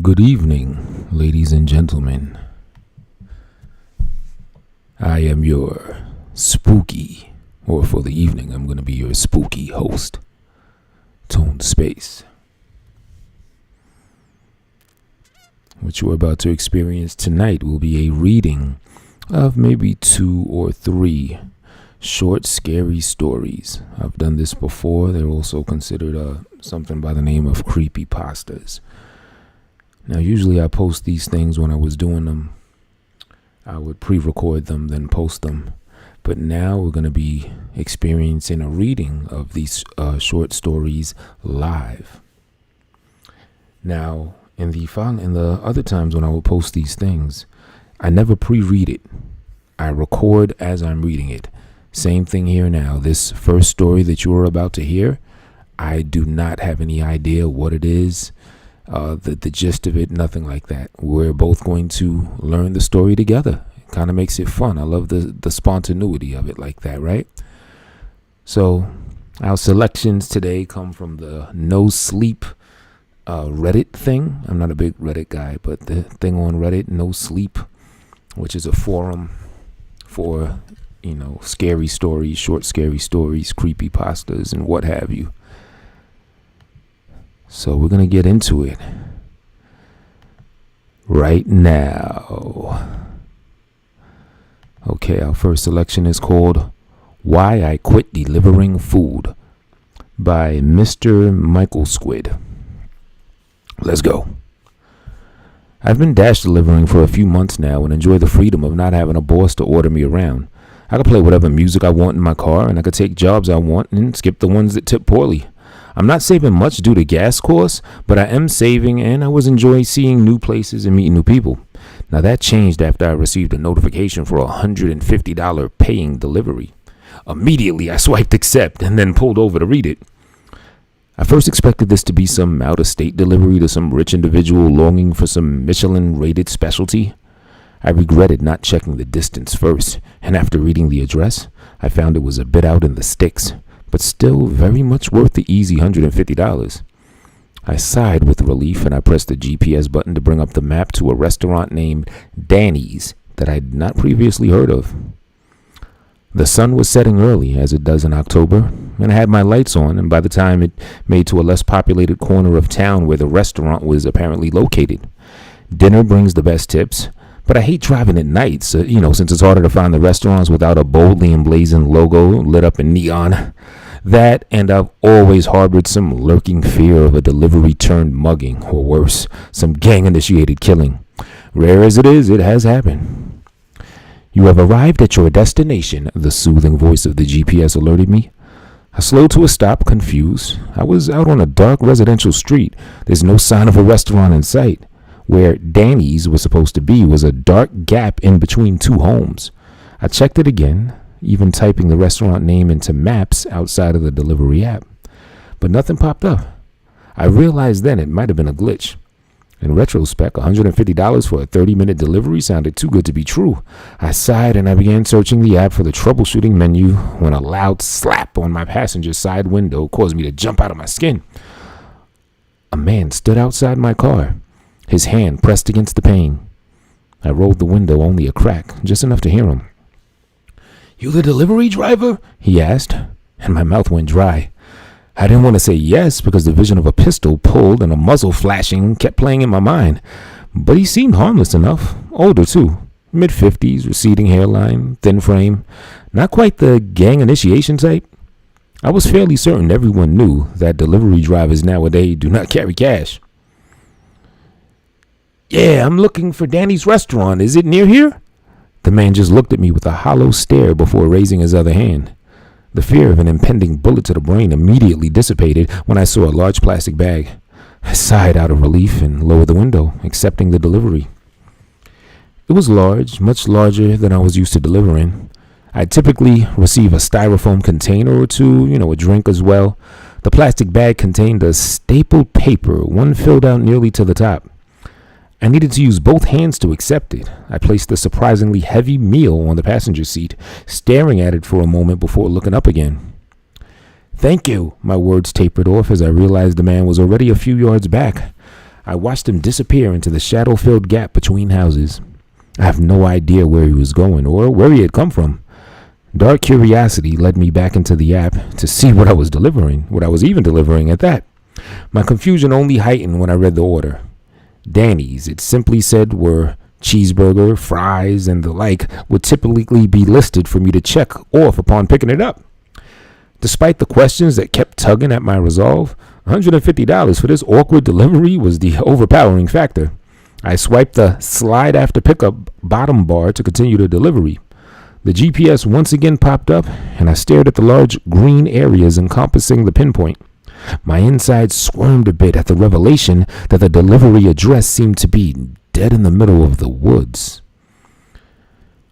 Good evening, ladies and gentlemen. I am your spooky, or for the evening, I'm going to be your spooky host, Tone Space. What you're about to experience tonight will be a reading of maybe 2 or 3 short, scary stories. I've done this before. They're also considered something by the name of creepypastas. Now, usually I post these things when I was doing them. I would pre-record them, then post them. But now we're going to be experiencing a reading of these short stories live. Now, in the other times when I will post these things, I never pre-read it. I record as I'm reading it. Same thing here now. This first story that you are about to hear, I do not have any idea what it is. The gist of it, nothing like that. We're both going to learn the story together. It kind of makes it fun. I love the spontaneity of it like that, right? So our selections today come from the No Sleep Reddit thing. I'm not a big Reddit guy, but the thing on Reddit, No Sleep, which is a forum for, scary stories, short scary stories, creepypastas, and what have you. So we're going to get into it right now. Okay, our first selection is called Why I Quit Delivering Food by Mr. Michael Squid. Let's go. I've been dash delivering for a few months now and enjoy the freedom of not having a boss to order me around. I could play whatever music I want in my car, and I could take jobs I want and skip the ones that tip poorly. I'm not saving much due to gas costs, but I am saving, and I was enjoying seeing new places and meeting new people. Now that changed after I received a notification for a $150 paying delivery. Immediately I swiped accept and then pulled over to read it. I first expected this to be some out-of-state delivery to some rich individual longing for some Michelin-rated specialty. I regretted not checking the distance first, and after reading the address, I found it was a bit out in the sticks, but still very much worth the easy $150. I sighed with relief and I pressed the GPS button to bring up the map to a restaurant named Danny's that I had not previously heard of. The sun was setting early, as it does in October, and I had my lights on, and by the time it made to a less populated corner of town where the restaurant was apparently located. Dinner brings the best tips, but I hate driving at night, so, since it's harder to find the restaurants without a boldly emblazoned logo lit up in neon. That, and I've always harbored some lurking fear of a delivery-turned mugging, or worse, some gang-initiated killing. Rare as it is, it has happened. You have arrived at your destination, the soothing voice of the GPS alerted me. I slowed to a stop, confused. I was out on a dark residential street. There's no sign of a restaurant in sight. Where Danny's was supposed to be was a dark gap in between 2 homes. I checked it again, even typing the restaurant name into maps outside of the delivery app. But nothing popped up. I realized then it might have been a glitch. In retrospect, $150 for a 30-minute delivery sounded too good to be true. I sighed and I began searching the app for the troubleshooting menu when a loud slap on my passenger side window caused me to jump out of my skin. A man stood outside my car, his hand pressed against the pane. I rolled the window only a crack, just enough to hear him. "You the delivery driver?" he asked, and my mouth went dry. I didn't want to say yes because the vision of a pistol pulled and a muzzle flashing kept playing in my mind. But he seemed harmless enough, older too, mid-50s, receding hairline, thin frame, not quite the gang initiation type. I was fairly certain everyone knew that delivery drivers nowadays do not carry cash. "Yeah, I'm looking for Danny's restaurant. Is it near here?" The man just looked at me with a hollow stare before raising his other hand. The fear of an impending bullet to the brain immediately dissipated when I saw a large plastic bag. I sighed out of relief and lowered the window, accepting the delivery. It was large, much larger than I was used to delivering. I typically receive a styrofoam container or two, a drink as well. The plastic bag contained a stapled paper, one filled out nearly to the top. I needed to use both hands to accept it. I placed the surprisingly heavy meal on the passenger seat, staring at it for a moment before looking up again. "Thank you," my words tapered off as I realized the man was already a few yards back. I watched him disappear into the shadow-filled gap between houses. I have no idea where he was going or where he had come from. Dark curiosity led me back into the app to see what I was even delivering at that. My confusion only heightened when I read the order. Danny's, it simply said, were cheeseburger, fries, and the like would typically be listed for me to check off upon picking it up. Despite the questions that kept tugging at my resolve, $150 for this awkward delivery was the overpowering factor. I swiped the slide after pickup bottom bar to continue the delivery. The GPS once again popped up, and I stared at the large green areas encompassing the pinpoint. My insides squirmed a bit at the revelation that the delivery address seemed to be dead in the middle of the woods.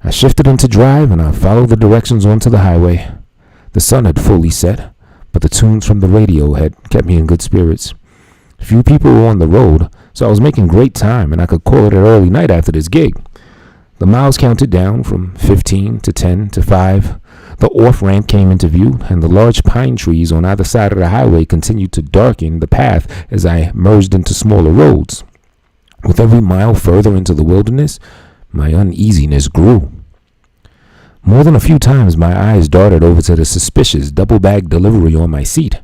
I shifted into drive, and I followed the directions onto the highway. The sun had fully set, but the tunes from the radio had kept me in good spirits. Few people were on the road, so I was making great time, and I could call it an early night after this gig. The miles counted down from 15 to 10 to 5. The off-ramp came into view, and the large pine trees on either side of the highway continued to darken the path as I merged into smaller roads. With every mile further into the wilderness, my uneasiness grew. More than a few times my eyes darted over to the suspicious double-bag delivery on my seat.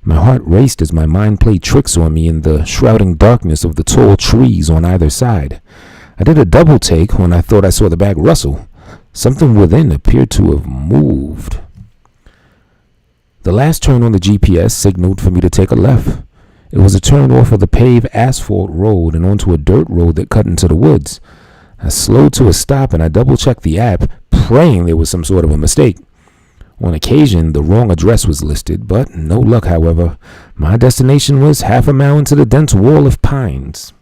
My heart raced as my mind played tricks on me in the shrouding darkness of the tall trees on either side. I did a double take when I thought I saw the bag rustle. Something within appeared to have moved. The last turn on the GPS signaled for me to take a left. It was a turn off of the paved asphalt road and onto a dirt road that cut into the woods. I slowed to a stop and I double-checked the app, praying there was some sort of a mistake. On occasion, the wrong address was listed, but no luck, however. My destination was half a mile into the dense wall of pines.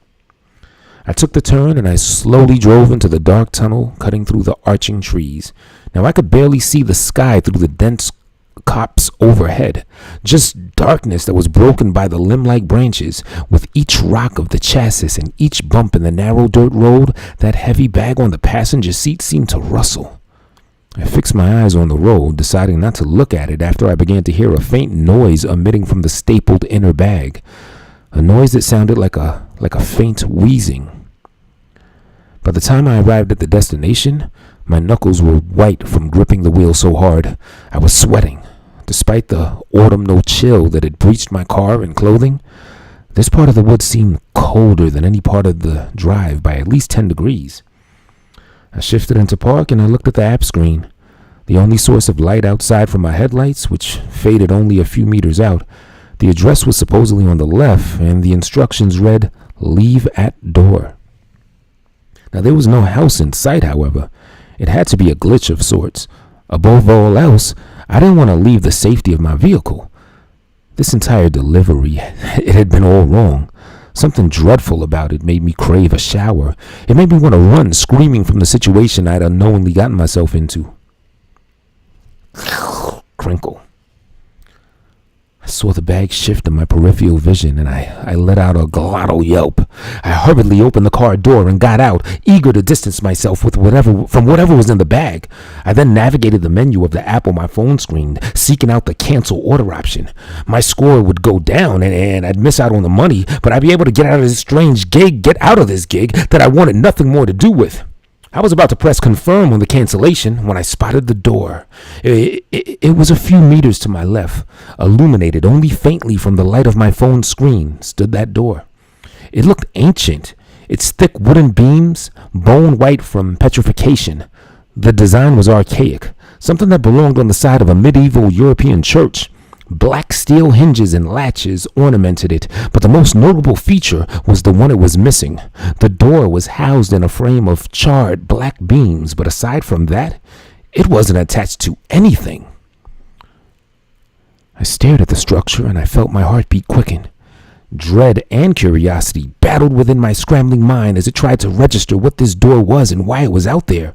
I took the turn and I slowly drove into the dark tunnel, cutting through the arching trees. Now I could barely see the sky through the dense copse overhead, just darkness that was broken by the limb-like branches. With each rock of the chassis and each bump in the narrow dirt road, that heavy bag on the passenger seat seemed to rustle. I fixed my eyes on the road, deciding not to look at it after I began to hear a faint noise emitting from the stapled inner bag, a noise that sounded like a faint wheezing. By the time I arrived at the destination, my knuckles were white from gripping the wheel so hard. I was sweating. Despite the autumnal chill that had breached my car and clothing, this part of the woods seemed colder than any part of the drive by at least 10 degrees. I shifted into park and I looked at the app screen. The only source of light outside from my headlights, which faded only a few meters out. The address was supposedly on the left, and the instructions read, "Leave at door." Now, there was no house in sight, however. It had to be a glitch of sorts. Above all else, I didn't want to leave the safety of my vehicle. This entire delivery, it had been all wrong. Something dreadful about it made me crave a shower. It made me want to run, screaming from the situation I'd unknowingly gotten myself into. Crinkle. I saw the bag shift in my peripheral vision, and I let out a glottal yelp. I hurriedly opened the car door and got out, eager to distance myself from whatever was in the bag. I then navigated the menu of the app on my phone screen, seeking out the cancel order option. My score would go down, and I'd miss out on the money, but I'd be able to get out of this gig that I wanted nothing more to do with. I was about to press confirm on the cancellation when I spotted the door. It was a few meters to my left. Illuminated only faintly from the light of my phone screen stood that door. It looked ancient, its thick wooden beams bone white from petrification. The design was archaic, something that belonged on the side of a medieval European church. Black steel hinges and latches ornamented it, but the most notable feature was the one it was missing. The door was housed in a frame of charred black beams, but aside from that, it wasn't attached to anything. I stared at the structure and I felt my heartbeat quicken. Dread and curiosity battled within my scrambling mind as it tried to register what this door was and why it was out there.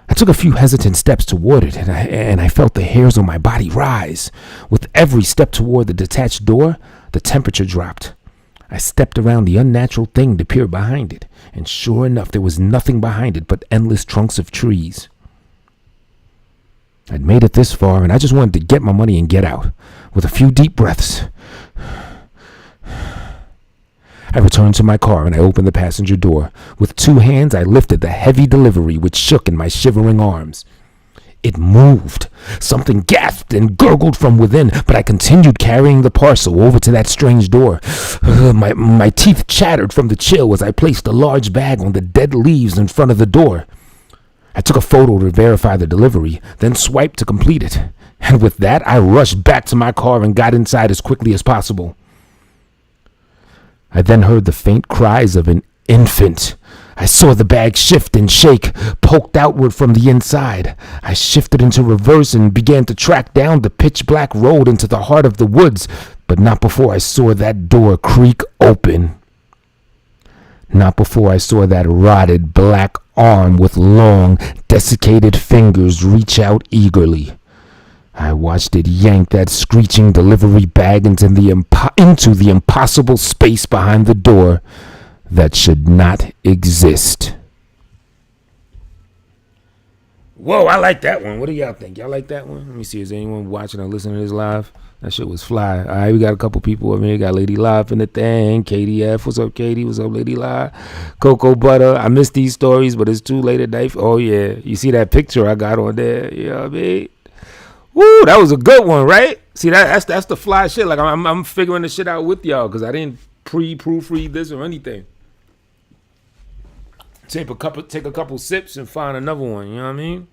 I took a few hesitant steps toward it, and I felt the hairs on my body rise. With every step toward the detached door, the temperature dropped. I stepped around the unnatural thing to peer behind it, and sure enough, there was nothing behind it but endless trunks of trees. I'd made it this far, and I just wanted to get my money and get out. With a few deep breaths, I returned to my car and I opened the passenger door. With 2 hands, I lifted the heavy delivery, which shook in my shivering arms. It moved. Something gasped and gurgled from within, but I continued carrying the parcel over to that strange door. My teeth chattered from the chill as I placed a large bag on the dead leaves in front of the door. I took a photo to verify the delivery, then swiped to complete it. And with that, I rushed back to my car and got inside as quickly as possible. I then heard the faint cries of an infant. I saw the bag shift and shake, poked outward from the inside. I shifted into reverse and began to track down the pitch-black road into the heart of the woods, but not before I saw that door creak open. Not before I saw that rotted black arm with long, desiccated fingers reach out eagerly. I watched it yank that screeching delivery bag into the impossible space behind the door that should not exist. Whoa, I like that one. What do y'all think? Y'all like that one? Let me see. Is anyone watching or listening to this live? That shit was fly. All right, we got a couple people over here. Got Lady Live in the thing. KDF. What's up, Katie? What's up, Lady Live? Cocoa Butter. I missed these stories, but it's too late at night. Oh, yeah. You see that picture I got on there? You know what I mean? Woo, that was a good one, right? See, that's the fly shit. Like, I'm figuring the shit out with y'all because I didn't proofread this or anything. Take a couple sips and find another one. You know what I mean?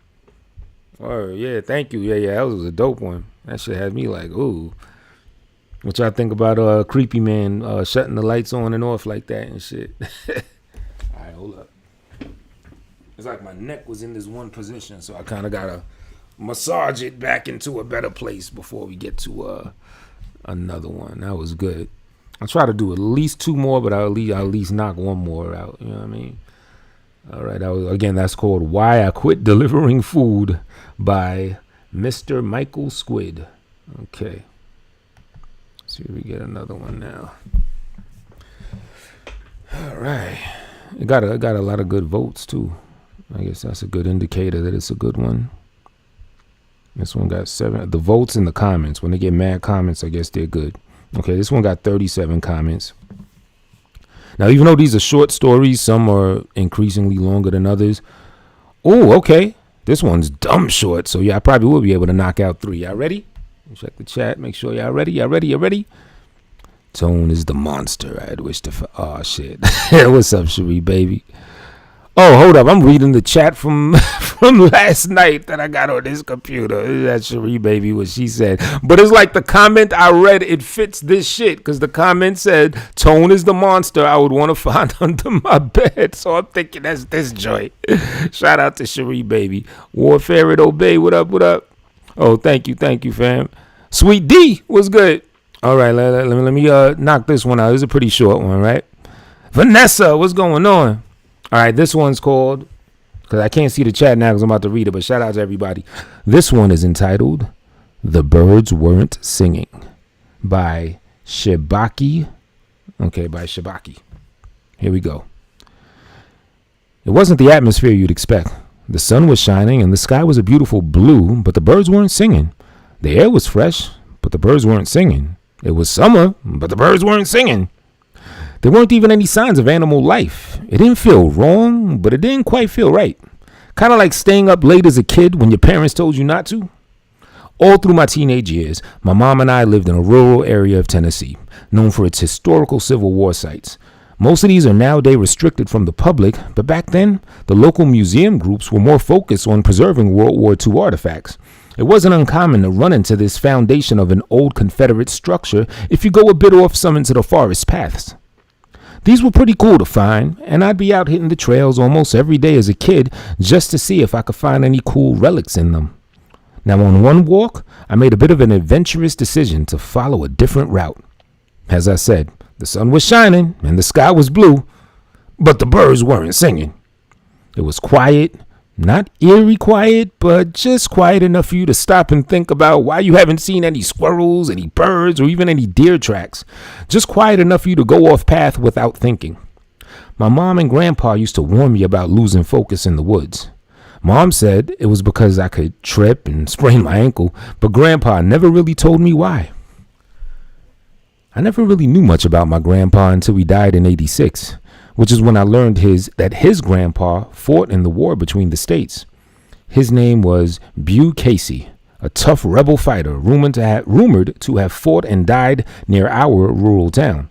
Or yeah, thank you. Yeah, that was a dope one. That shit had me like, ooh. What y'all think about Creepy Man shutting the lights on and off like that and shit? All right, hold up. It's like my neck was in this one position, so I kind of gotta massage it back into a better place before we get to another one. That was good. I'll try to do at least 2 more, but I'll at least knock 1 more out. You know what I mean? All right. That's called Why I Quit Delivering Food by Mr. Michael Squid. Okay. Let's see if we get another one now. All right. It got a lot of good votes too. I guess that's a good indicator that it's a good one. This one got 7. The votes in the comments. When they get mad comments, I guess they're good. Okay, this one got 37 comments. Now, even though these are short stories, some are increasingly longer than others. Oh, okay. This one's dumb short. So, yeah, I probably will be able to knock out 3. Y'all ready? Check the chat. Make sure y'all ready. Y'all ready? Tone is the monster. I'd wish to... Oh, shit. What's up, Cherie, baby? Oh, hold up. I'm reading the chat from last night that I got on this computer. That's Cherie, baby, what she said. But it's like the comment I read, it fits this shit. Because the comment said, Tone is the monster I would want to find under my bed. So I'm thinking that's this joint. Shout out to Cherie, baby. Warfare at Obey. What up? Oh, thank you, fam. Sweet D was good. All right, let me knock this one out. This is a pretty short one, right? Vanessa, what's going on? All right, this one's called, because I can't see the chat now because I'm about to read it, but shout out to everybody. This one is entitled, The Birds Weren't Singing by Shibaki. Okay, by Shibaki. Here we go. It wasn't the atmosphere you'd expect. The sun was shining and the sky was a beautiful blue, but the birds weren't singing. The air was fresh, but the birds weren't singing. It was summer, but the birds weren't singing. There weren't even any signs of animal life. It didn't feel wrong, but it didn't quite feel right. Kind of like staying up late as a kid when your parents told you not to. All through my teenage years, my mom and I lived in a rural area of Tennessee, known for its historical Civil War sites. Most of these are nowadays restricted from the public, but back then, the local museum groups were more focused on preserving World War II artifacts. It wasn't uncommon to run into this foundation of an old Confederate structure if you go a bit off some into the forest paths. These were pretty cool to find, and I'd be out hitting the trails almost every day as a kid just to see if I could find any cool relics in them. Now, on one walk, I made a bit of an adventurous decision to follow a different route. As I said, the sun was shining and the sky was blue, but the birds weren't singing. It was quiet, not eerie quiet, but just quiet enough for you to stop and think about why you haven't seen any squirrels, any birds, or even any deer tracks. Just quiet enough for you to go off path without thinking. My mom and grandpa used to warn me about losing focus in the woods. Mom said it was because I could trip and sprain my ankle, but grandpa never really told me why. I never really knew much about my grandpa until he died in '86, which is when I learned that his grandpa fought in the war between the states. His name was Bew Casey, a tough rebel fighter rumored to have fought and died near our rural town.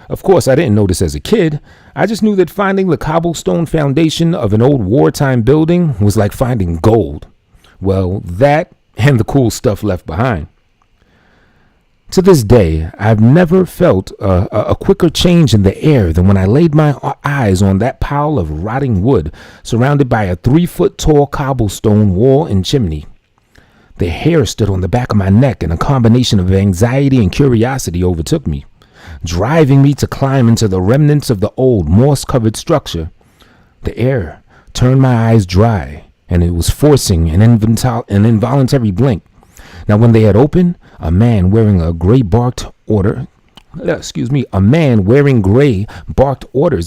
Of course, I didn't know this as a kid. I just knew that finding the cobblestone foundation of an old wartime building was like finding gold. Well, that and the cool stuff left behind. To this day, I've never felt a quicker change in the air than when I laid my eyes on that pile of rotting wood surrounded by a 3-foot tall cobblestone wall and chimney. The hair stood on the back of my neck, and a combination of anxiety and curiosity overtook me, driving me to climb into the remnants of the old moss-covered structure. The air turned my eyes dry, and it was forcing an involuntary blink. Now, when they had opened, a man wearing gray barked orders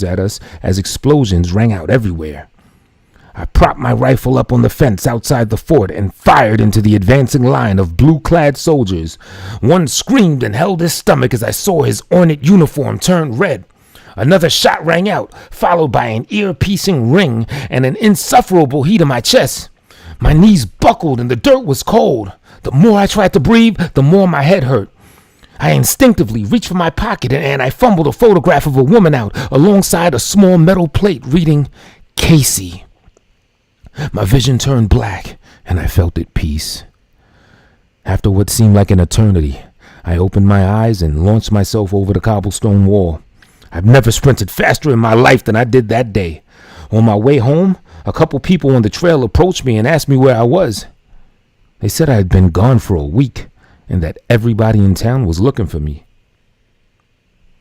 at us as explosions rang out everywhere. I propped my rifle up on the fence outside the fort and fired into the advancing line of blue-clad soldiers. One screamed and held his stomach as I saw his ornate uniform turn red. Another shot rang out, followed by an ear-piercing ring and an insufferable heat in my chest. My knees buckled and the dirt was cold. The more I tried to breathe, the more my head hurt. I instinctively reached for my pocket and I fumbled a photograph of a woman out alongside a small metal plate reading Casey. My vision turned black and I felt at peace. After what seemed like an eternity, I opened my eyes and launched myself over the cobblestone wall. I've never sprinted faster in my life than I did that day. On my way home, a couple people on the trail approached me and asked me where I was. They said I had been gone for a week and that everybody in town was looking for me.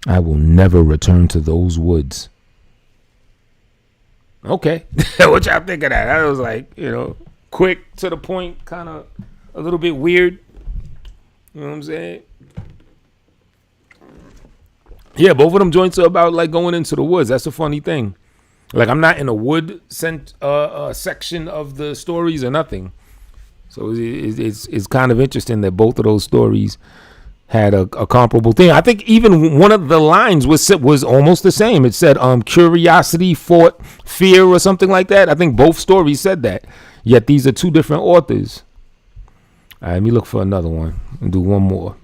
I will never return to those woods. Okay. What y'all think of that? That was like, quick, to the point, kind of a little bit weird. You know what I'm saying? Yeah, both of them joints are about like going into the woods. That's a funny thing. Like, I'm not in a wood section of the stories or nothing. So it's kind of interesting that both of those stories had a comparable thing. I think even one of the lines was almost the same. It said curiosity fought fear or something like that. I think both stories said that. Yet these are two different authors. All right, let me look for another one and do one more.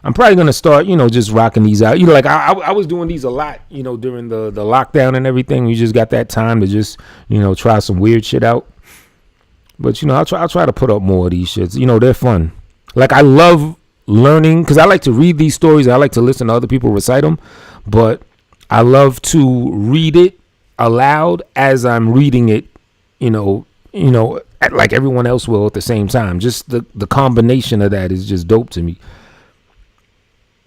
I'm probably going to start, just rocking these out. Like I was doing these a lot, during the lockdown and everything. You just got that time to just, try some weird shit out. But, I'll try to put up more of these shits. They're fun. Like, I love learning because I like to read these stories. I like to listen to other people recite them. But I love to read it aloud as I'm reading it, like everyone else will at the same time. Just the combination of that is just dope to me.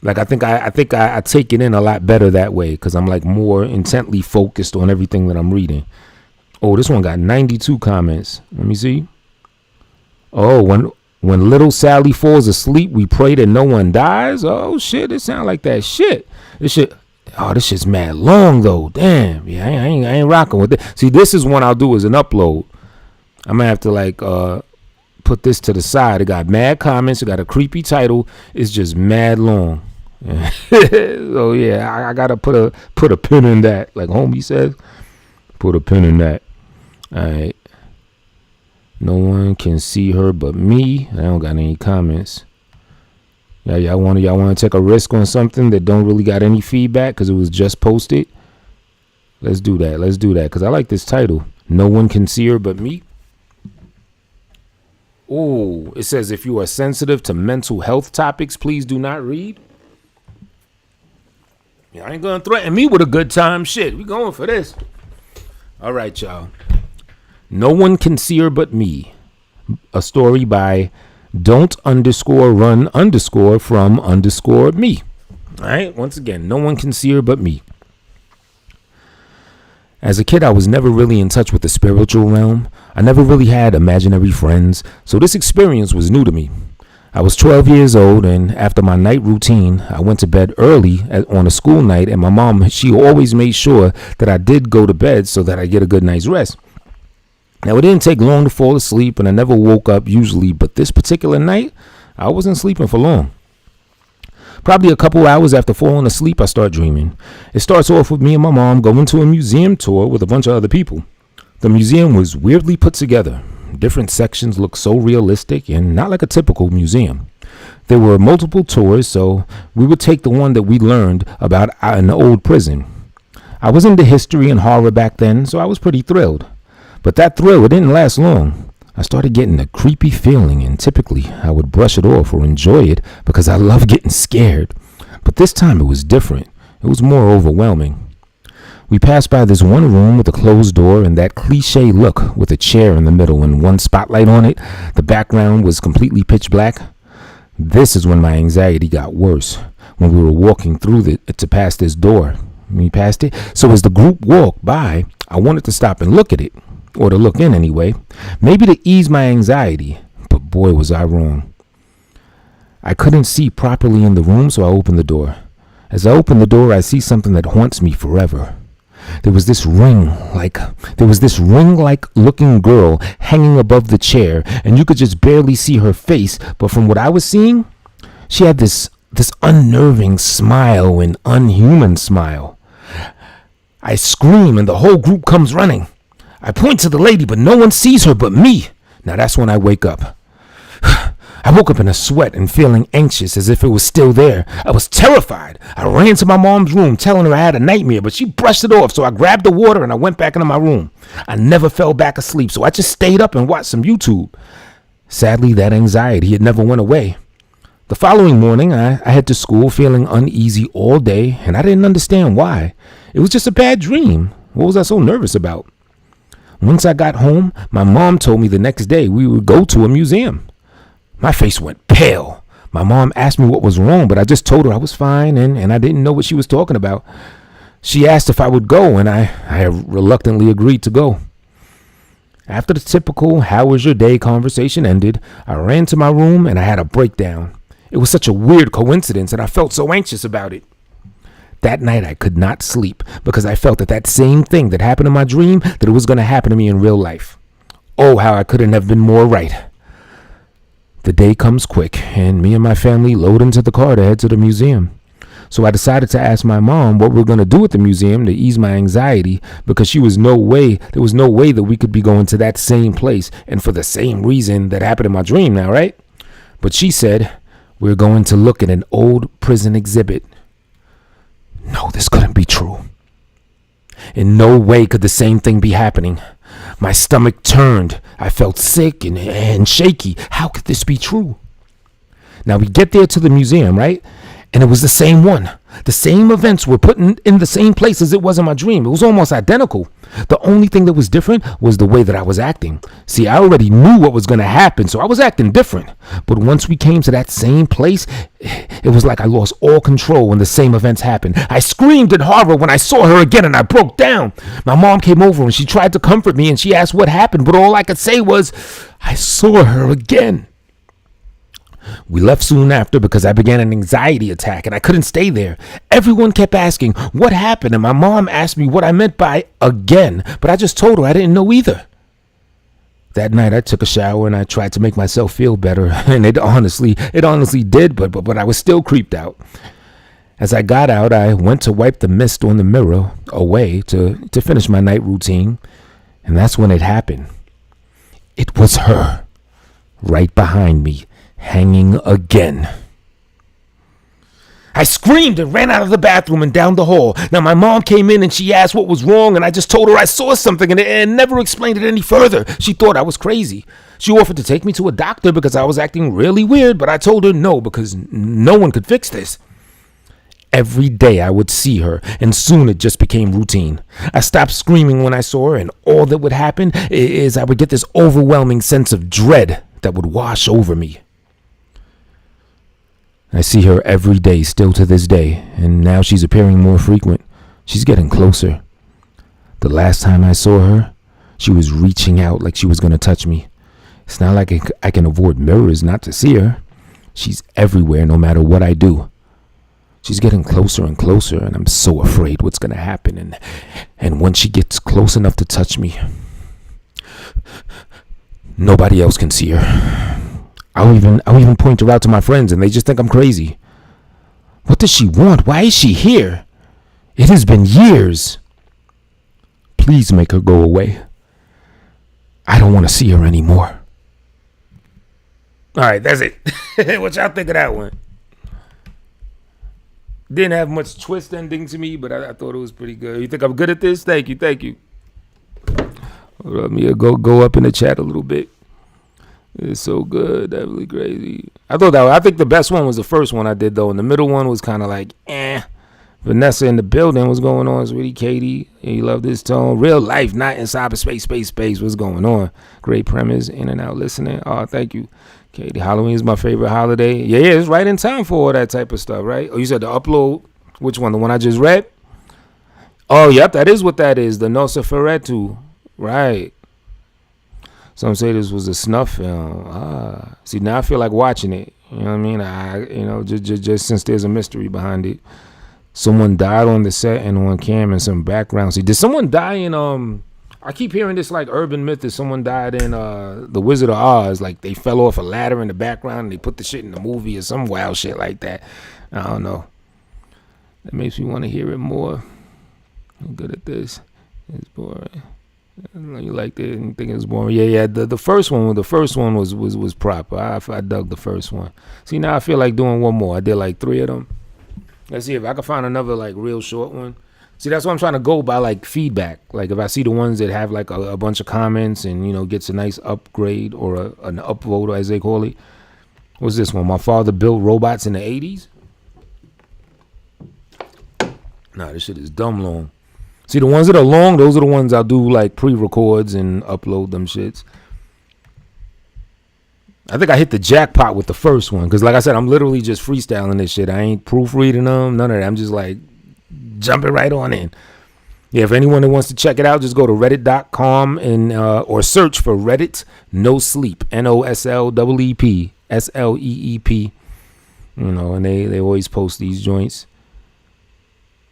Like, I think I take it in a lot better that way because I'm like more intently focused on everything that I'm reading. Oh, this one got 92 comments. Let me see. Oh, when little Sally falls asleep, we pray that no one dies. Oh, shit. It sound like that shit. This shit's mad long, though. Damn. Yeah, I ain't rocking with it. See, this is one I'll do as an upload. I'm going to have to, like, put this to the side. It got mad comments. It got a creepy title. It's just mad long. So, yeah, I got to put a pin in that. Like homie says, put a pin in that. All right. No one can see her but me. I don't got any comments. Yeah, y'all want to take a risk on something that don't really got any feedback because it was just posted? Let's do that because I like this title. No one can see her but me. Oh, it says if you are sensitive to mental health topics, please do not read. Y'all ain't gonna threaten me with a good time. Shit, we going for this. All right, y'all. No one can see her but me. A story by don't_run_from_me. All right. Once again, no one can see her but me. As a kid, I was never really in touch with the spiritual realm. I never really had imaginary friends, so this experience was new to me. I was 12 years old, and after my night routine, I went to bed early on a school night, and my mom, she always made sure that I did go to bed so that I get a good night's rest. Now, it didn't take long to fall asleep, and I never woke up usually, but this particular night, I wasn't sleeping for long. Probably a couple hours after falling asleep, I start dreaming. It starts off with me and my mom going to a museum tour with a bunch of other people. The museum was weirdly put together. Different sections looked so realistic and not like a typical museum. There were multiple tours, so we would take the one that we learned about an old prison. I was into history and horror back then, so I was pretty thrilled. But that thrill, it didn't last long. I started getting a creepy feeling, and typically I would brush it off or enjoy it because I love getting scared. But this time it was different. It was more overwhelming. We passed by this one room with a closed door and that cliche look with a chair in the middle and one spotlight on it. The background was completely pitch black. This is when my anxiety got worse, when we were walking through to pass this door. We passed it. So as the group walked by, I wanted to stop and look at it, or to look in anyway, maybe to ease my anxiety. But boy, was I wrong. I couldn't see properly in the room, so I opened the door. As I opened the door, I see something that haunts me forever. There was this ring-like looking girl hanging above the chair, and you could just barely see her face. But from what I was seeing, she had this unnerving smile, an unhuman smile. I scream, and the whole group comes running. I point to the lady, but no one sees her but me. Now that's when I wake up. I woke up in a sweat and feeling anxious as if it was still there. I was terrified. I ran to my mom's room telling her I had a nightmare, but she brushed it off, so I grabbed the water and I went back into my room. I never fell back asleep, so I just stayed up and watched some YouTube. Sadly, that anxiety, it never went away. The following morning, I head to school feeling uneasy all day, and I didn't understand why. It was just a bad dream. What was I so nervous about? Once I got home, my mom told me the next day we would go to a museum. My face went pale. My mom asked me what was wrong, but I just told her I was fine and I didn't know what she was talking about. She asked if I would go, and I reluctantly agreed to go. After the typical "how was your day" conversation ended, I ran to my room and I had a breakdown. It was such a weird coincidence, and I felt so anxious about it. That night I could not sleep because I felt that same thing that happened in my dream, that it was going to happen to me in real life. Oh, how I couldn't have been more right. The day comes quick, and me and my family load into the car to head to the museum. So I decided to ask my mom what we're going to do at the museum to ease my anxiety, because there was no way that we could be going to that same place and for the same reason that happened in my dream now, right? But she said, we're going to look at an old prison exhibit. No, this couldn't be true. In no way could the same thing be happening. My stomach turned. I felt sick and shaky. How could this be true? Now we get there to the museum, right? And it was the same one. The same events were put in the same place as it was in my dream. It was almost identical. The only thing that was different was the way that I was acting. See, I already knew what was going to happen, so I was acting different. But once we came to that same place, it was like I lost all control when the same events happened. I screamed in horror when I saw her again, and I broke down. My mom came over and she tried to comfort me, and she asked what happened, but all I could say was, I saw her again. We left soon after because I began an anxiety attack and I couldn't stay there. Everyone kept asking what happened, and my mom asked me what I meant by again, but I just told her I didn't know either. That night I took a shower and I tried to make myself feel better, and it honestly did, but I was still creeped out. As I got out, I went to wipe the mist on the mirror away to finish my night routine, and that's when it happened. It was her, right behind me, hanging again. I screamed and ran out of the bathroom and down the hall. Now my mom came in and she asked what was wrong, and I just told her I saw something and never explained it any further. She thought I was crazy. She offered to take me to a doctor because I was acting really weird, but I told her no, because no one could fix this. Every day I would see her, and soon it just became routine. I stopped screaming when I saw her, and all that would happen is I would get this overwhelming sense of dread that would wash over me. I see her every day, still to this day, and now she's appearing more frequent. She's getting closer. The last time I saw her, she was reaching out like she was going to touch me. It's not like I can avoid mirrors not to see her. She's everywhere, no matter what I do. She's getting closer and closer, and I'm so afraid what's going to happen. And when she gets close enough to touch me, nobody else can see her. I'll even point her out to my friends, and they just think I'm crazy. What does she want? Why is she here? It has been years. Please make her go away. I don't want to see her anymore. All right, that's it. What y'all think of that one? Didn't have much twist ending to me, but I thought it was pretty good. You think I'm good at this? Thank you, thank you. Let me go up in the chat a little bit. It's so good, definitely crazy. I think the best one was the first one I did though, and the middle one was kind of like, Vanessa in the building. What's going on, sweetie? Katie, you love this tone. Real life, not in cyberspace, space. What's going on? Great premise, in and out listening. Oh, thank you, Katie. Halloween is my favorite holiday. Yeah, it's right in time for all that type of stuff, right? Oh, you said the upload. Which one? The one I just read? Oh, yep, that is what that is. The Nosferatu, right? Some say this was a snuff film. See, now I feel like watching it. You know what I mean? Just since there's a mystery behind it. Someone died on the set and on cam in some background. See, did someone die in I keep hearing this like urban myth that someone died in The Wizard of Oz, like they fell off a ladder in the background and they put the shit in the movie or some wild shit like that. I don't know. That makes me want to hear it more. I'm good at this. It's boring. You liked it and you think it was boring. Yeah. The first one was proper. I dug the first one. See, now I feel like doing one more. I did like 3 of them. Let's see if I can find another like real short one. See, that's what I'm trying to go by, like feedback. Like if I see the ones that have like a bunch of comments and gets a nice upgrade or an upvote as they call it. What's this one? My father built robots in the 80s. Nah, this shit is dumb long. See, the ones that are long, those are the ones I'll do like pre-records and upload them shits. I think I hit the jackpot with the first one because, like I said, I'm literally just freestyling this shit. I ain't proofreading them, none of that. I'm just like jumping right on in. Yeah, if anyone that wants to check it out, just go to reddit.com and or search for Reddit No Sleep, NOSLEEP SLEEP. And they always post these joints.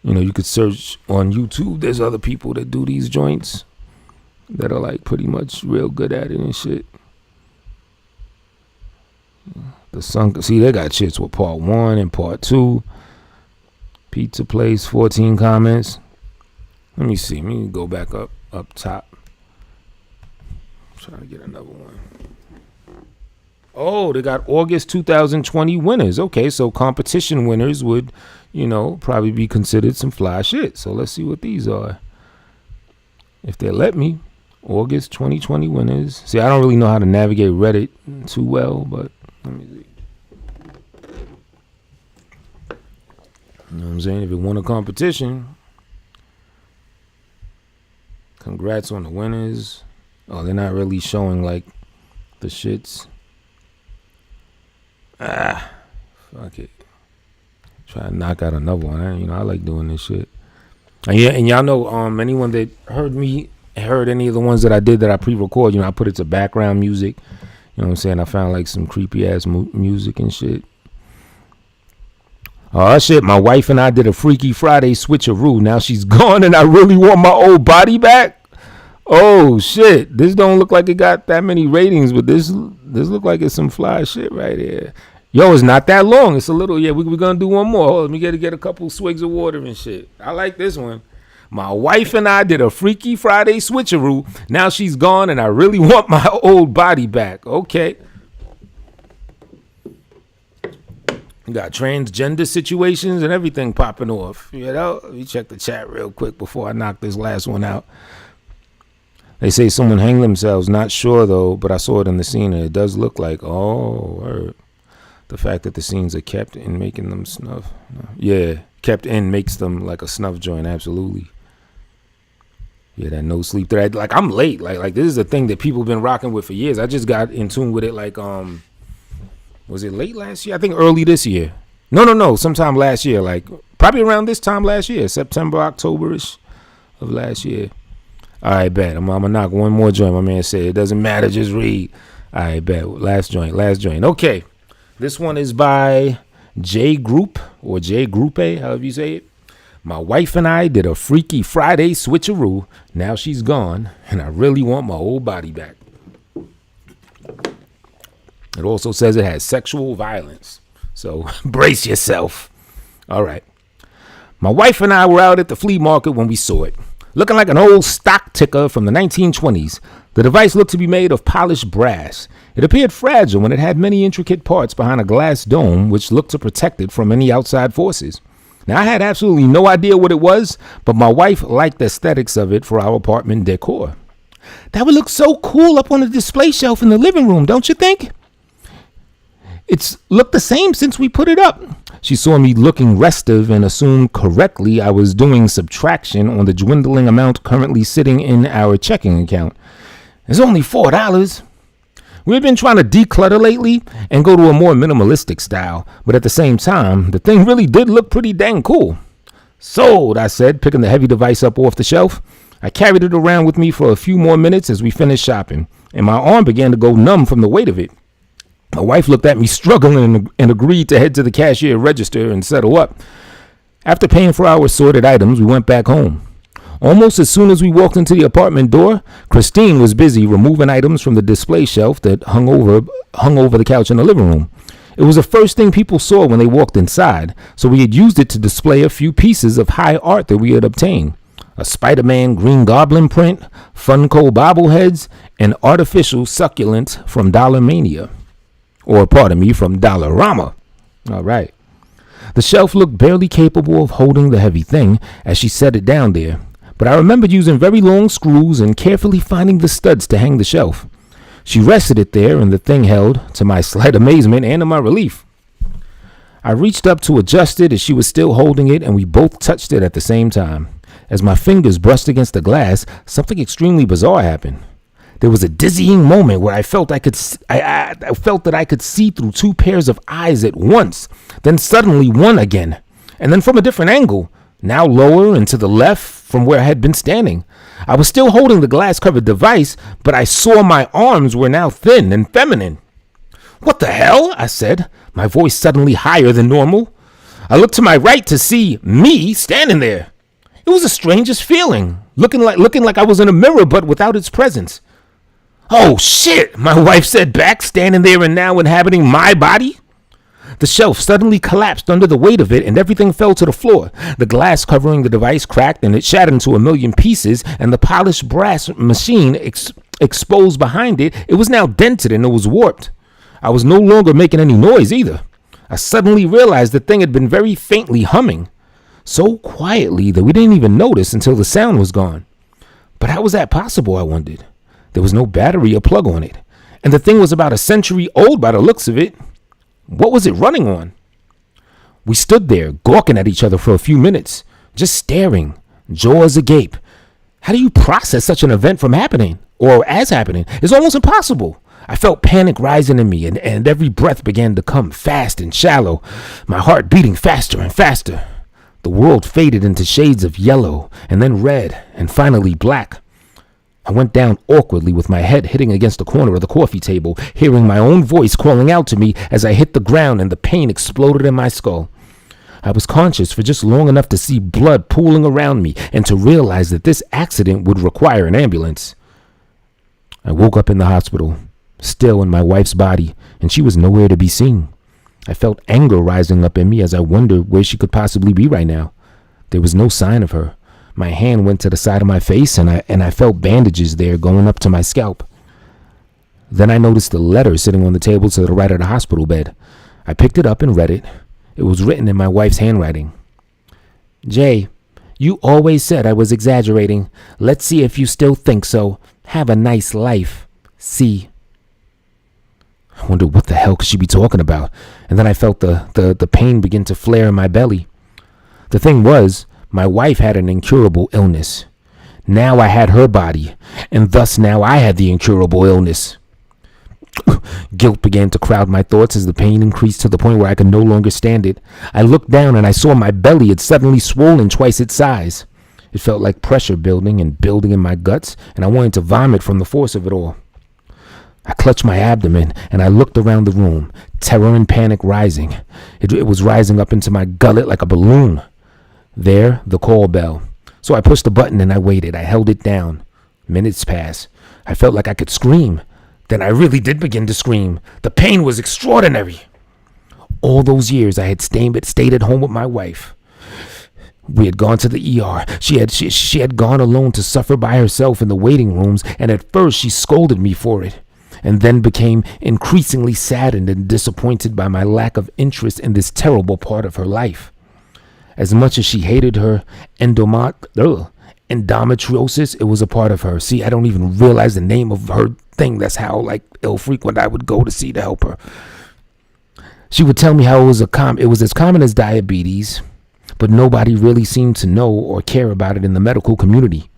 You could search on YouTube. There's other people that do these joints that are like pretty much real good at it and shit. See, they got shits with part 1 and part 2. Pizza place, 14 comments. Let me see. Let me go back up top. Trying to get another one. Oh, they got August 2020 winners. Okay, so competition winners would, probably be considered some fly shit. So let's see what these are. If they let me. August 2020 winners. See, I don't really know how to navigate Reddit too well, but let me see. You know what I'm saying? If it won a competition, congrats on the winners. Oh, they're not really showing like the shits. Fuck it. Try to knock out another one. I like doing this shit. And yeah, and y'all know, anyone that heard any of the ones that I did that I pre-record, I put it to background music. You know what I'm saying? I found like some creepy ass music and shit. Oh shit, my wife and I did a Freaky Friday switcheroo. Now she's gone and I really want my old body back. Oh shit, this don't look like it got that many ratings, but this look like it's some fly shit right here. Yo, it's not that long. It's a little, we're gonna do one more. Hold on, let me get a couple swigs of water and shit. I like this one. My wife and I did a Freaky Friday switcheroo. Now she's gone and I really want my old body back. Okay. You got transgender situations and everything popping off. Let me check the chat real quick before I knock this last one out. They say someone hanged themselves. Not sure though, but I saw it in the scene and it does look like, word. The fact that the scenes are kept in making them snuff. Yeah, kept in makes them like a snuff joint. Absolutely. Yeah, that no sleep thread. Like I'm late. Like this is a thing that people have been rocking with for years. I just got in tune with it like was it late last year? I think early this year. No, sometime last year. Like probably around this time last year, September, October-ish of last year. All right, bet. I'm gonna knock one more joint. My man said it doesn't matter, just read. All right, bet. Last joint. Okay. This one is by J Group or J Group A, however you say it. My wife and I did a Freaky Friday switcheroo. Now she's gone, and I really want my old body back. It also says it has sexual violence. So brace yourself. All right. My wife and I were out at the flea market when we saw it. Looking like an old stock ticker from the 1920s, the device looked to be made of polished brass. It appeared fragile and it had many intricate parts behind a glass dome which looked to protect it from any outside forces. Now, I had absolutely no idea what it was, but my wife liked the aesthetics of it for our apartment decor. That would look so cool up on the display shelf in the living room, don't you think? It's looked the same since we put it up. She saw me looking restive and assumed correctly I was doing subtraction on the dwindling amount currently sitting in our checking account. It's only $4. We've been trying to declutter lately and go to a more minimalistic style, but at the same time, the thing really did look pretty dang cool. Sold, I said, picking the heavy device up off the shelf. I carried it around with me for a few more minutes as we finished shopping, and my arm began to go numb from the weight of it. My wife looked at me struggling and agreed to head to the cashier register and settle up. After paying for our assorted items, we went back home. Almost as soon as we walked into the apartment door, Christine was busy removing items from the display shelf that hung over the couch in the living room. It was the first thing people saw when they walked inside, so we had used it to display a few pieces of high art that we had obtained. A Spider-Man Green Goblin print, Funko bobbleheads, and artificial succulent from Dollar Mania. Or, pardon me, from Dollarama. All right. The shelf looked barely capable of holding the heavy thing as she set it down there, but I remembered using very long screws and carefully finding the studs to hang the shelf. She rested it there, and the thing held, to my slight amazement and to my relief. I reached up to adjust it as she was still holding it, and we both touched it at the same time. As my fingers brushed against the glass, something extremely bizarre happened. There was a dizzying moment where I felt that I could see through two pairs of eyes at once, then suddenly one again, and then from a different angle, now lower and to the left from where I had been standing. I was still holding the glass-covered device, but I saw my arms were now thin and feminine. "What the hell?" I said, my voice suddenly higher than normal. I looked to my right to see me standing there. It was the strangest feeling, looking like I was in a mirror, but without its presence. "Oh, shit," my wife said back, standing there and now inhabiting my body. The shelf suddenly collapsed under the weight of it, and everything fell to the floor. The glass covering the device cracked, and it shattered into a million pieces, and the polished brass machine exposed behind it. It was now dented, and it was warped. I was no longer making any noise either. I suddenly realized the thing had been very faintly humming, so quietly that we didn't even notice until the sound was gone. But how was that possible, I wondered? There was no battery or plug on it, and the thing was about a century old by the looks of it. What was it running on? We stood there, gawking at each other for a few minutes, just staring, jaws agape. How do you process such an event from happening, or as happening? It's almost impossible. I felt panic rising in me, and every breath began to come fast and shallow, my heart beating faster and faster. The world faded into shades of yellow, and then red, and finally black. I went down awkwardly with my head hitting against the corner of the coffee table, hearing my own voice calling out to me as I hit the ground and the pain exploded in my skull. I was conscious for just long enough to see blood pooling around me and to realize that this accident would require an ambulance. I woke up in the hospital, still in my wife's body, and she was nowhere to be seen. I felt anger rising up in me as I wondered where she could possibly be right now. There was no sign of her. My hand went to the side of my face, and I felt bandages there going up to my scalp. Then I noticed a letter sitting on the table to the right of the hospital bed. I picked it up and read it. It was written in my wife's handwriting. "Jay, you always said I was exaggerating. Let's see if you still think so. Have a nice life. C." I wondered what the hell could she be talking about, and then I felt the pain begin to flare in my belly. The thing was, my wife had an incurable illness. Now I had her body, and thus now I had the incurable illness. Guilt began to crowd my thoughts as the pain increased to the point where I could no longer stand it. I looked down and I saw my belly had suddenly swollen twice its size. It felt like pressure building in my guts, and I wanted to vomit from the force of it all. I clutched my abdomen and I looked around the room, terror and panic rising. It was rising up into my gullet like a balloon. There, the call bell. So I pushed the button and I waited. I held it down. Minutes passed. I felt like I could scream. Then I really did begin to scream. The pain was extraordinary. All those years I had stayed at home with my wife. We had gone to the ER. She had gone alone to suffer by herself in the waiting rooms, and at first she scolded me for it, and then became increasingly saddened and disappointed by my lack of interest in this terrible part of her life. As much as she hated her endometriosis, it was a part of her. See, I don't even realize the name of her thing. That's how ill-frequent I would go to see to help her. She would tell me how it was as common as diabetes, but nobody really seemed to know or care about it in the medical community.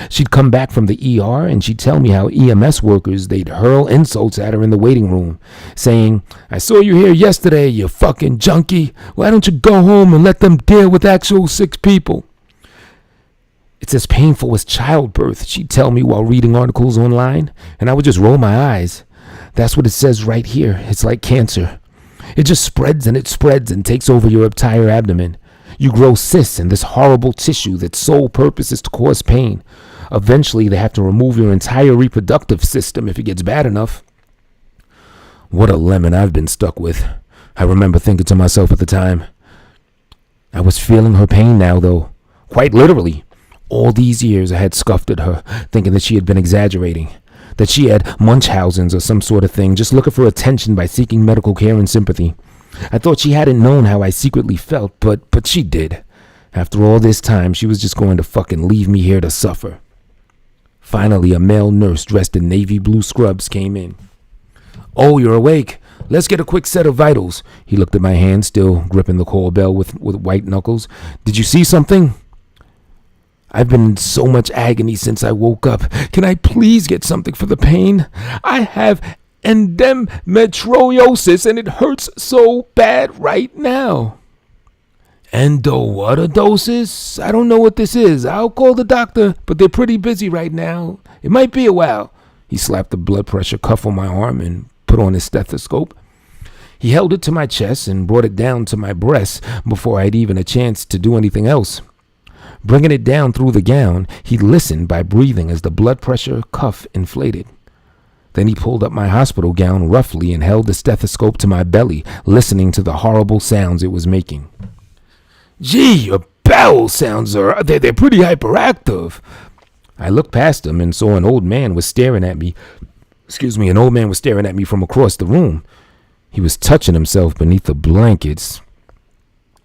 She'd come back from the ER and she'd tell me how EMS workers, they'd hurl insults at her in the waiting room, saying, "I saw you here yesterday, you fucking junkie. Why don't you go home and let them deal with actual sick people?" "It's as painful as childbirth," she'd tell me while reading articles online, and I would just roll my eyes. "That's what it says right here. It's like cancer. It just spreads and takes over your entire abdomen. You grow cysts in this horrible tissue that's sole purpose is to cause pain. Eventually, they have to remove your entire reproductive system if it gets bad enough." What a lemon I've been stuck with, I remember thinking to myself at the time. I was feeling her pain now, though. Quite literally. All these years I had scoffed at her, thinking that she had been exaggerating, that she had Munchausen's or some sort of thing, just looking for attention by seeking medical care and sympathy. I thought she hadn't known how I secretly felt, but she did. After all this time, she was just going to fucking leave me here to suffer. Finally, a male nurse dressed in navy blue scrubs came in. "Oh, you're awake. Let's get a quick set of vitals." He looked at my hand, still gripping the call bell with white knuckles. "Did you see something?" "I've been in so much agony since I woke up. Can I please get something for the pain? I have endometriosis and it hurts so bad right now." "Endo-what-a-dosis? I don't know what this is. I'll call the doctor, but they're pretty busy right now. It might be a while." He slapped the blood pressure cuff on my arm and put on his stethoscope. He held it to my chest and brought it down to my breast before I'd even a chance to do anything else. Bringing it down through the gown, he listened by breathing as the blood pressure cuff inflated. Then he pulled up my hospital gown roughly and held the stethoscope to my belly, listening to the horrible sounds it was making. "Gee, your bowel sounds they're pretty hyperactive." I looked past him and saw an old man was staring at me. An old man was staring at me from across the room. He was touching himself beneath the blankets.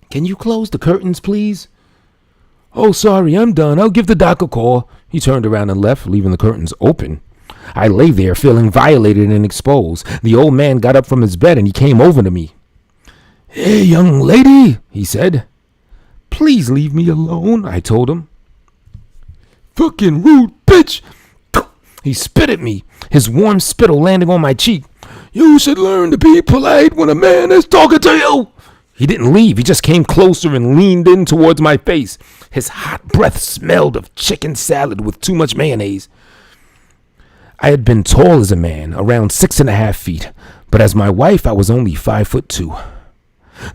"Can you close the curtains, please?" "Oh, sorry, I'm done. I'll give the doc a call." He turned around and left, leaving the curtains open. I lay there feeling violated and exposed. The old man got up from his bed and he came over to me. "Hey, young lady," he said. "Please leave me alone," I told him. "Fucking rude bitch." He spit at me, his warm spittle landing on my cheek. "You should learn to be polite when a man is talking to you." He didn't leave. He just came closer and leaned in towards my face. His hot breath smelled of chicken salad with too much mayonnaise. I had been tall as a man, around 6.5 feet, but as my wife, I was only 5'2".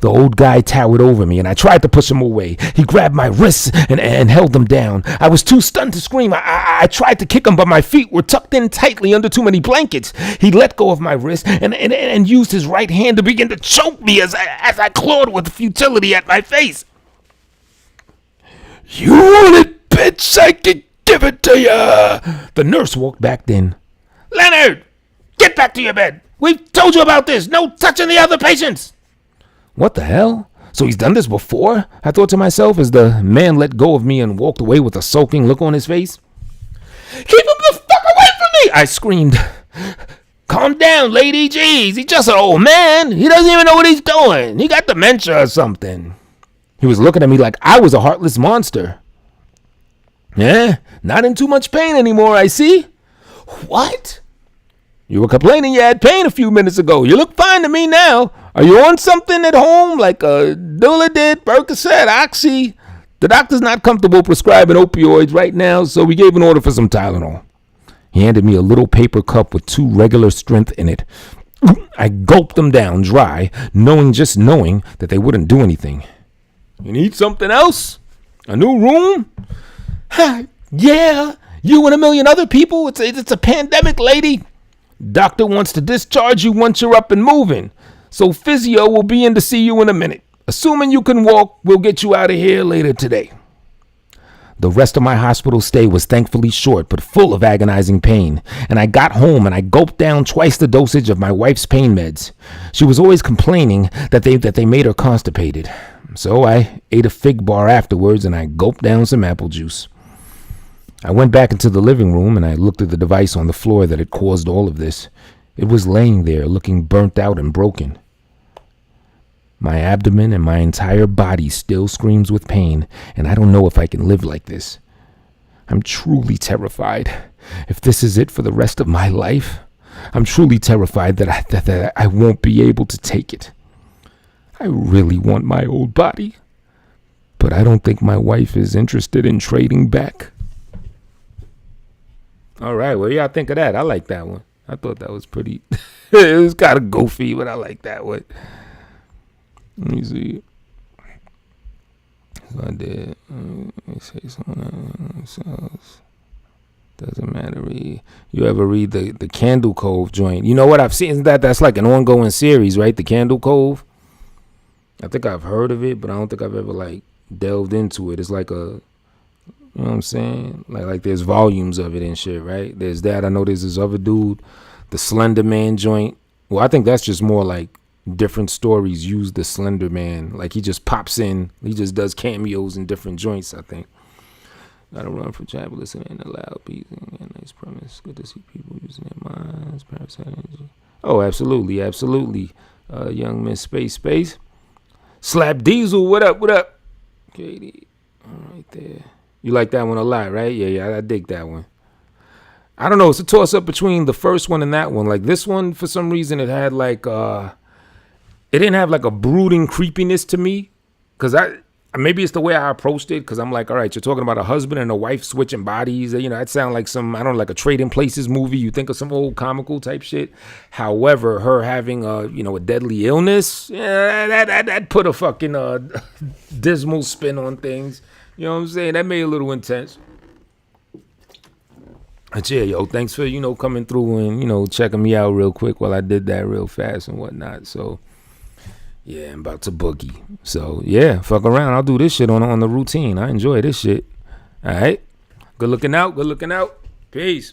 The old guy towered over me, and I tried to push him away. He grabbed my wrists and held them down. I was too stunned to scream. I tried to kick him, but my feet were tucked in tightly under too many blankets. He let go of my wrist and used his right hand to begin to choke me as I clawed with futility at my face. "You want it, bitch? I can give it to you." The nurse walked back in. "Leonard, get back to your bed. We've told you about this. No touching the other patients." What the hell? So he's done this before? I thought to myself as the man let go of me and walked away with a sulking look on his face. "Keep him the fuck away from me!" I screamed. "Calm down, lady. Jeez, he's just an old man. He doesn't even know what he's doing. He got dementia or something." He was looking at me like I was a heartless monster. "Yeah, not in too much pain anymore, I see." "What?" "You were complaining you had pain a few minutes ago. You look fine to me now. Are you on something at home like a Dulidid, Percocet, Oxy?" The doctor's not comfortable prescribing opioids right now, so we gave an order for some Tylenol. He handed me a little paper cup with 2 regular strength in it. I gulped them down dry, knowing that they wouldn't do anything. "You need something else? A new room?" "Yeah, you and a million other people. It's a pandemic, lady. Doctor wants to discharge you once you're up and moving. So physio will be in to see you in a minute. Assuming you can walk, we'll get you out of here later today. The rest of my hospital stay was thankfully short, but full of agonizing pain. And I got home and I gulped down twice the dosage of my wife's pain meds. She was always complaining that they made her constipated. So I ate a fig bar afterwards and I gulped down some apple juice. I went back into the living room and I looked at the device on the floor that had caused all of this. It was laying there looking burnt out and broken. My abdomen and my entire body still screams with pain, and I don't know if I can live like this. I'm truly terrified. If this is it for the rest of my life, I'm truly terrified that I won't be able to take it. I really want my old body, but I don't think my wife is interested in trading back. All right, what do y'all think of that? I like that one. I thought that was pretty, it was kind of goofy, but I like that one. Let me see. So I did. Say something else. Doesn't matter. You ever read the Candle Cove joint? You know what I've seen? That's like an ongoing series, right? The Candle Cove. I think I've heard of it, but I don't think I've ever like delved into it. It's like you know what I'm saying? Like there's volumes of it and shit, right? There's that. I know there's this other dude, the Slender Man joint. Well, I think that's just more like different stories use the Slender Man. Like he just pops in. He just does cameos in different joints, I think. Gotta run for chat, listening and loud beats. Nice premise. Good to see people using their minds. Parasite energy. Oh, absolutely. Absolutely. Young Miss Space. Slap Diesel. What up? Katie. All right there. You like that one a lot, right? Yeah, I dig that one. I don't know. It's a toss up between the first one and that one. Like this one, for some reason, it had like, it didn't have like a brooding creepiness to me. Cause maybe it's the way I approached it. Cause I'm like, all right, you're talking about a husband and a wife switching bodies. You know, that sound like some, I don't know, like a Trading Places movie. You think of some old comical type shit. However, her having a deadly illness, yeah, that put a fucking dismal spin on things. You know what I'm saying? That made it a little intense. But yeah, yo, thanks for, coming through and, checking me out real quick while I did that real fast and whatnot. So, yeah, I'm about to boogie. So, yeah, fuck around. I'll do this shit on the routine. I enjoy this shit. All right? Good looking out. Peace.